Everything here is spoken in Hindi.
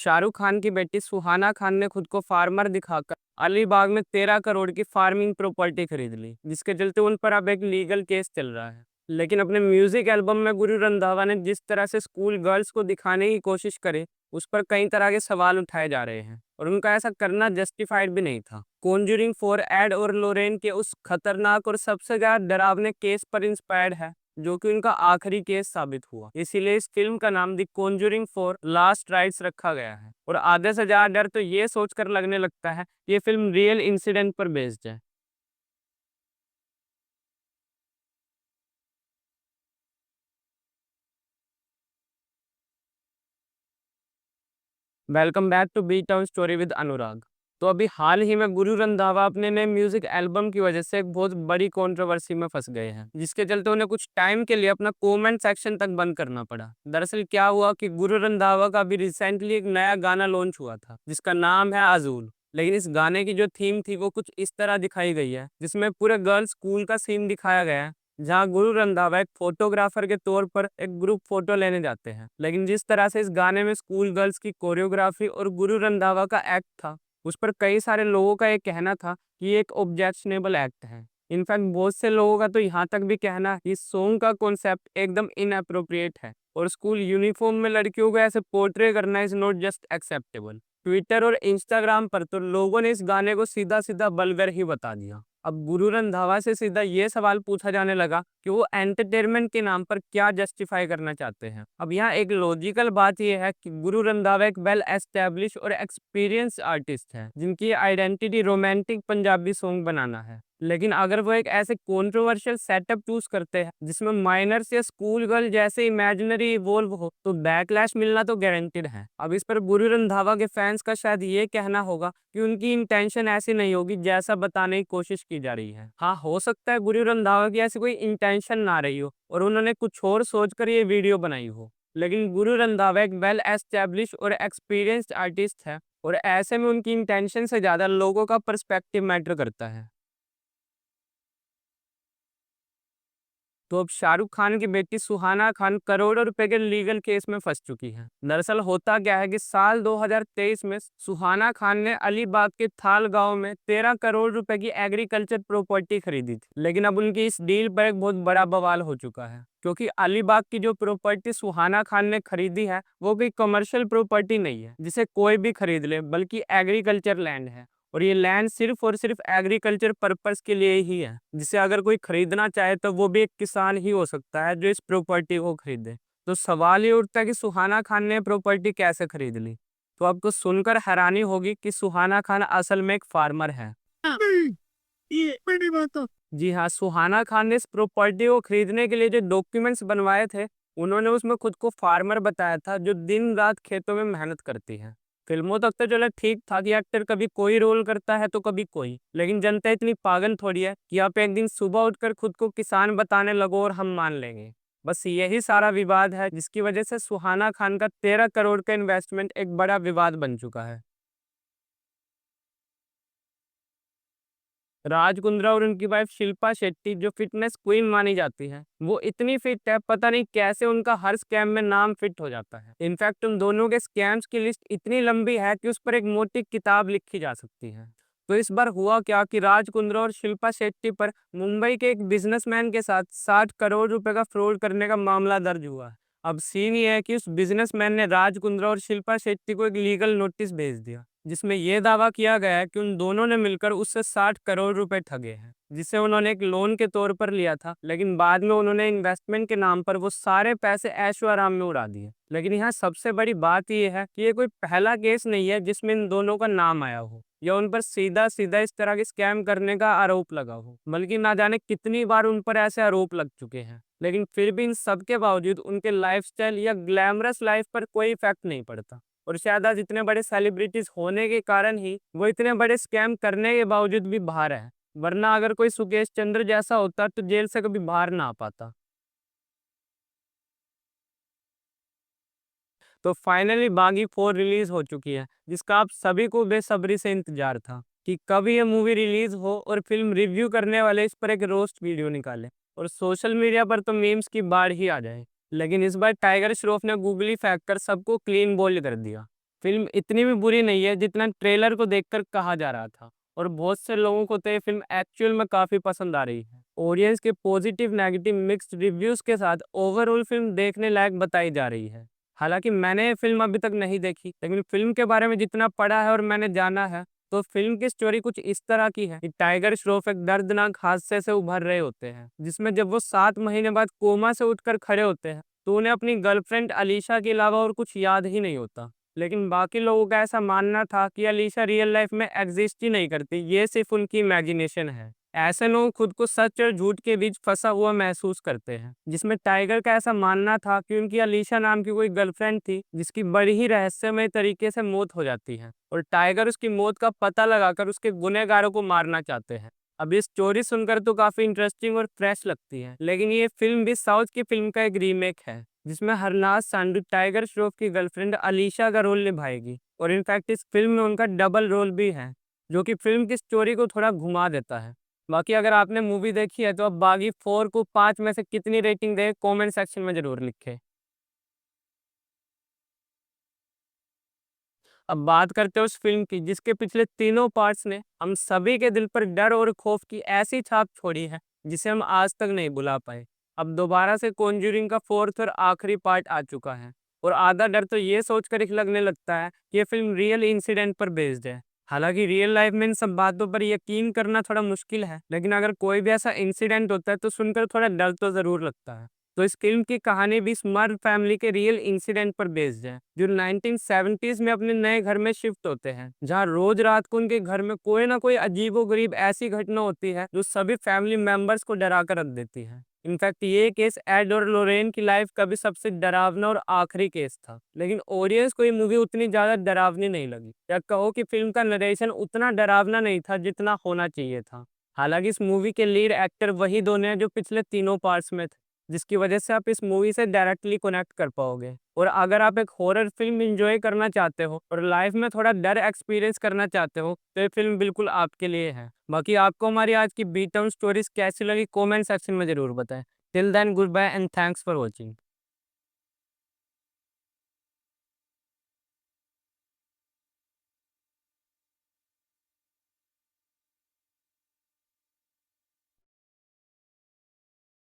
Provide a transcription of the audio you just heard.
शाहरुख खान की बेटी सुहाना खान ने खुद को फार्मर दिखाकर अलीबाग में 13 करोड़ की फार्मिंग प्रॉपर्टी खरीद ली, जिसके चलते उन पर अब एक लीगल केस चल रहा है। लेकिन अपने म्यूजिक एल्बम में गुरु रंधावा ने जिस तरह से स्कूल गर्ल्स को दिखाने की कोशिश करे, उस पर कई तरह के सवाल उठाए जा रहे हैं और उनका ऐसा करना जस्टिफाइड भी नहीं था। कॉन्जूरिंग 4 एड और लोरेन के उस खतरनाक और सबसे ज्यादा डरावने केस पर इंस्पायर्ड है, जो कि उनका आखिरी केस साबित हुआ। इसीलिए इस फिल्म का नाम द कॉन्जूरिंग 4 लास्ट राइट्स रखा गया है और आधे से ज्यादा डर तो ये सोचकर लगने लगता है कि ये फिल्म रियल इंसिडेंट पर बेस्ड है। Welcome back to B town story with Anurag. तो अभी हाल ही में गुरु रंधावा अपने नए म्यूजिक एल्बम की वजह से एक बहुत बड़ी कंट्रोवर्सी में फंस गए हैं, जिसके चलते उन्हें कुछ टाइम के लिए अपना कमेंट सेक्शन तक बंद करना पड़ा। दरअसल क्या हुआ कि गुरु रंधावा का अभी रिसेंटली एक नया गाना लॉन्च हुआ था, जिसका नाम है अजूल। लेकिन इस गाने की जो थीम थी वो कुछ इस तरह दिखाई गई है, जिसमें पूरे गर्ल्स स्कूल का सीन दिखाया गया है, जहाँ गुरु रंधावा एक फोटोग्राफर के तौर पर एक ग्रुप फोटो लेने जाते हैं। लेकिन जिस तरह से इस गाने में स्कूल गर्ल्स की कोरियोग्राफी और गुरु रंधावा का एक्ट था, उस पर कई सारे लोगों का ये कहना था कि ये एक ऑब्जेक्शनेबल एक्ट है। इनफैक्ट बहुत से लोगों का तो यहाँ तक भी कहना है कि इस सॉन्ग का कॉन्सेप्ट एकदम इनअप्रोप्रिएट है और स्कूल यूनिफॉर्म में लड़कियों को ऐसे पोर्ट्रे करना is not just acceptable. Twitter और इंस्टाग्राम पर तो लोगों ने इस गाने को सीधा सीधा वल्गर ही बता दिया। अब गुरु रंधावा से सीधा ये सवाल पूछा जाने लगा कि वो एंटरटेनमेंट के नाम पर क्या जस्टिफाई करना चाहते हैं। अब यहाँ एक लॉजिकल बात यह है कि गुरु रंधावा एक वेल एस्टेब्लिश और एक्सपीरियंस आर्टिस्ट है, जिनकी आइडेंटिटी रोमांटिक पंजाबी सॉन्ग बनाना है। लेकिन अगर वो एक ऐसे कंट्रोवर्शियल सेटअप चूज करते हैं जिसमें माइनर्स या स्कूल गर्ल जैसे इमेजिनरी इवॉल्व हो, तो बैकलैश मिलना तो गारंटेड है। अब इस पर गुरु रंधावा के फैंस का शायद ये कहना होगा कि उनकी इंटेंशन ऐसी नहीं होगी जैसा बताने की कोशिश की जा रही है। हाँ, हो सकता है गुरु रंधावा की ऐसी कोई इंटेंशन ना रही हो और उन्होंने कुछ और सोचकर ये वीडियो बनाई हो। लेकिन गुरु रंधावा एक वेल एस्टेब्लिश और एक्सपीरियंस्ड आर्टिस्ट है और ऐसे में उनकी इंटेंशन से ज्यादा लोगों का पर्सपेक्टिव मैटर करता है। तो अब शाहरुख खान की बेटी सुहाना खान करोड़ों रुपए के लीगल केस में फंस चुकी है। दरअसल होता क्या है कि साल 2023 में सुहाना खान ने अलीबाग के थाल गांव में 13 करोड़ रुपए की एग्रीकल्चर प्रॉपर्टी खरीदी थी। लेकिन अब उनकी इस डील पर एक बहुत बड़ा बवाल हो चुका है, क्योंकि अलीबाग की जो प्रॉपर्टी सुहाना खान ने खरीदी है वो कोई कमर्शियल प्रॉपर्टी नहीं है जिसे कोई भी खरीद ले, बल्कि एग्रीकल्चर लैंड है। और ये लैंड सिर्फ और सिर्फ एग्रीकल्चर पर्पस के लिए ही है, जिसे अगर कोई खरीदना चाहे तो वो भी एक किसान ही हो सकता है जो इस प्रॉपर्टी को खरीदे। तो सवाल ये उठता है कि सुहाना खान ने प्रॉपर्टी कैसे खरीद ली। तो आपको सुनकर हैरानी होगी कि सुहाना खान असल में एक फार्मर है। ये बड़ी बात है। जी हाँ, सुहाना खान ने इस प्रॉपर्टी को खरीदने के लिए जो डॉक्यूमेंट्स बनवाए थे, उन्होंने उसमें खुद को फार्मर बताया था जो दिन रात खेतों में मेहनत करती है। फिल्मों तक तो चलो ठीक था कि एक्टर कभी कोई रोल करता है तो कभी कोई, लेकिन जनता इतनी पागल थोड़ी है कि आप एक दिन सुबह उठकर खुद को किसान बताने लगो और हम मान लेंगे। बस यही सारा विवाद है जिसकी वजह से सुहाना खान का 13 करोड़ का इन्वेस्टमेंट एक बड़ा विवाद बन चुका है। राज कुंद्रा और उनकी वाइफ शिल्पा शेट्टी जो फिटनेस क्वीन मानी जाती है, वो इतनी फिट है, पता नहीं कैसे उनका हर स्कैम में नाम फिट हो जाता है। इनफैक्ट उन दोनों के स्कैम्स की लिस्ट इतनी लंबी है कि उस पर एक मोटी किताब लिखी जा सकती है। तो इस बार हुआ क्या कि राज कुंद्रा और शिल्पा शेट्टी पर मुंबई के एक बिजनेसमैन के साथ 60 करोड़ रुपए का फ्रॉड करने का मामला दर्ज हुआ है। अब सीन ये है कि उस बिजनेसमैन ने राज कुंद्रा और शिल्पा शेट्टी को एक लीगल नोटिस भेज दिया, जिसमें यह दावा किया गया है कि उन दोनों ने मिलकर उससे 60 करोड़ रुपए ठगे हैं, जिसे उन्होंने एक लोन के तौर पर लिया था। लेकिन बाद में उन्होंने इन्वेस्टमेंट के नाम पर वो सारे पैसे ऐशो आराम में उड़ा दिए। लेकिन यहाँ सबसे बड़ी बात यह है कि ये कोई पहला केस नहीं है जिसमें इन दोनों का नाम आया हो या उन पर सीधा सीधा इस तरह के स्कैम करने का आरोप लगा हो, बल्कि ना जाने कितनी बार उन पर ऐसे आरोप लग चुके हैं। लेकिन फिर भी इन सब के बावजूद उनके लाइफस्टाइल या ग्लैमरस लाइफ पर कोई इफेक्ट नहीं पड़ता। और शायद आज इतने बड़े सेलिब्रिटीज होने के कारण ही वो इतने बड़े स्कैम करने के बावजूद भी बाहर है, वरना अगर कोई सुकेश चंद्र जैसा होता तो जेल से कभी बाहर ना आ पाता। तो फाइनली बागी 4 रिलीज हो चुकी है, जिसका आप सभी को बेसब्री से इंतजार था कि कब ये मूवी रिलीज हो और फिल्म रिव्यू करने वाले इस पर एक रोस्ट वीडियो निकाले और सोशल मीडिया पर तो मीम्स की बाढ़ ही आ जाए। लेकिन इस बार टाइगर श्रॉफ ने गूगली फेंक कर सबको क्लीन बोल्ड कर दिया। फ़िल्म इतनी भी बुरी नहीं है जितना ट्रेलर को देखकर कहा जा रहा था, और बहुत से लोगों को तो ये फ़िल्म एक्चुअल में काफ़ी पसंद आ रही है। ऑडियंस के पॉजिटिव नेगेटिव मिक्स्ड रिव्यूज़ के साथ ओवरऑल फ़िल्म देखने लायक बताई जा रही है। हालाँकि मैंने ये फ़िल्म अभी तक नहीं देखी, लेकिन फ़िल्म के बारे में जितना पढ़ा है और मैंने जाना है, तो फ़िल्म की स्टोरी कुछ इस तरह की है कि टाइगर श्रॉफ एक दर्दनाक हादसे से उभर रहे होते हैं, जिसमें जब वो 7 महीने बाद कोमा से उठकर खड़े होते हैं, तो उन्हें अपनी गर्लफ्रेंड अलीशा के अलावा और कुछ याद ही नहीं होता। लेकिन बाकी लोगों का ऐसा मानना था कि अलीशा रियल लाइफ में एग्जिस्ट ही नहीं करती, ये सिर्फ उनकी इमेजिनेशन है। ऐसे लोग खुद को सच और झूठ के बीच फंसा हुआ महसूस करते हैं, जिसमें टाइगर का ऐसा मानना था कि उनकी अलीशा नाम की कोई गर्लफ्रेंड थी, जिसकी बड़ी ही रहस्यमय तरीके से मौत हो जाती है, और टाइगर उसकी मौत का पता लगाकर उसके गुनहगारों को मारना चाहते हैं। अब ये स्टोरी सुनकर तो काफी इंटरेस्टिंग और फ्रेश लगती है, लेकिन ये फिल्म भी साउथ की फिल्म का एक रीमेक है, जिसमें हरनाज सांडू टाइगर श्रॉफ की गर्लफ्रेंड अलीशा का रोल निभाएगी, और इनफैक्ट इस फिल्म में उनका डबल रोल भी है, जो कि फिल्म की स्टोरी को थोड़ा घुमा देता है। बाकी अगर आपने मूवी देखी है तो आप बागी 4 को 5 में से कितनी रेटिंग दें, कमेंट सेक्शन में ज़रूर लिखें। अब बात करते हैं उस फ़िल्म की जिसके पिछले तीनों पार्ट्स ने हम सभी के दिल पर डर और खौफ की ऐसी छाप छोड़ी है, जिसे हम आज तक नहीं भुला पाए। अब दोबारा से कॉन्ज्यूरिंग का 4th और आखिरी पार्ट आ चुका है, और आधा डर तो ये सोचकर ही लगने लगता है कि ये फ़िल्म रियल इंसिडेंट पर बेस्ड है। हालाँकि रियल लाइफ़ में इन सब बातों पर यकीन करना थोड़ा मुश्किल है, लेकिन अगर कोई भी ऐसा इंसिडेंट होता है तो सुनकर थोड़ा डर तो ज़रूर लगता है। तो इस फ़िल्म की कहानी भी स्मर्फ फैमिली के रियल इंसिडेंट पर बेस्ड है, जो 1970s में अपने नए घर में शिफ्ट होते हैं, जहाँ रोज रात को उनके घर में कोई ना कोई अजीबो-गरीब ऐसी घटना होती है, जो सभी फैमिली मेंबर्स को डरा कर रख देती है। इनफैक्ट ये केस एड और लोरेन की लाइफ का भी सबसे डरावना और आखिरी केस था, लेकिन ऑडियंस को ये मूवी उतनी ज़्यादा डरावनी नहीं लगी, या कहो कि फ़िल्म का नरेशन उतना डरावना नहीं था जितना होना चाहिए था। हालाँकि इस मूवी के लीड एक्टर वही दोनों हैं जो पिछले तीनों पार्ट्स में थे, जिसकी वजह से आप इस मूवी से डायरेक्टली कनेक्ट कर पाओगे। और अगर आप एक हॉरर फ़िल्म एन्जॉय करना चाहते हो और लाइफ़ में थोड़ा डर एक्सपीरियंस करना चाहते हो, तो ये फ़िल्म बिल्कुल आपके लिए है। बाकी आपको हमारी आज की बी टाउन स्टोरीज़ कैसी लगी, कमेंट सेक्शन में ज़रूर बताएँ। Till then good bye and thanks for watching.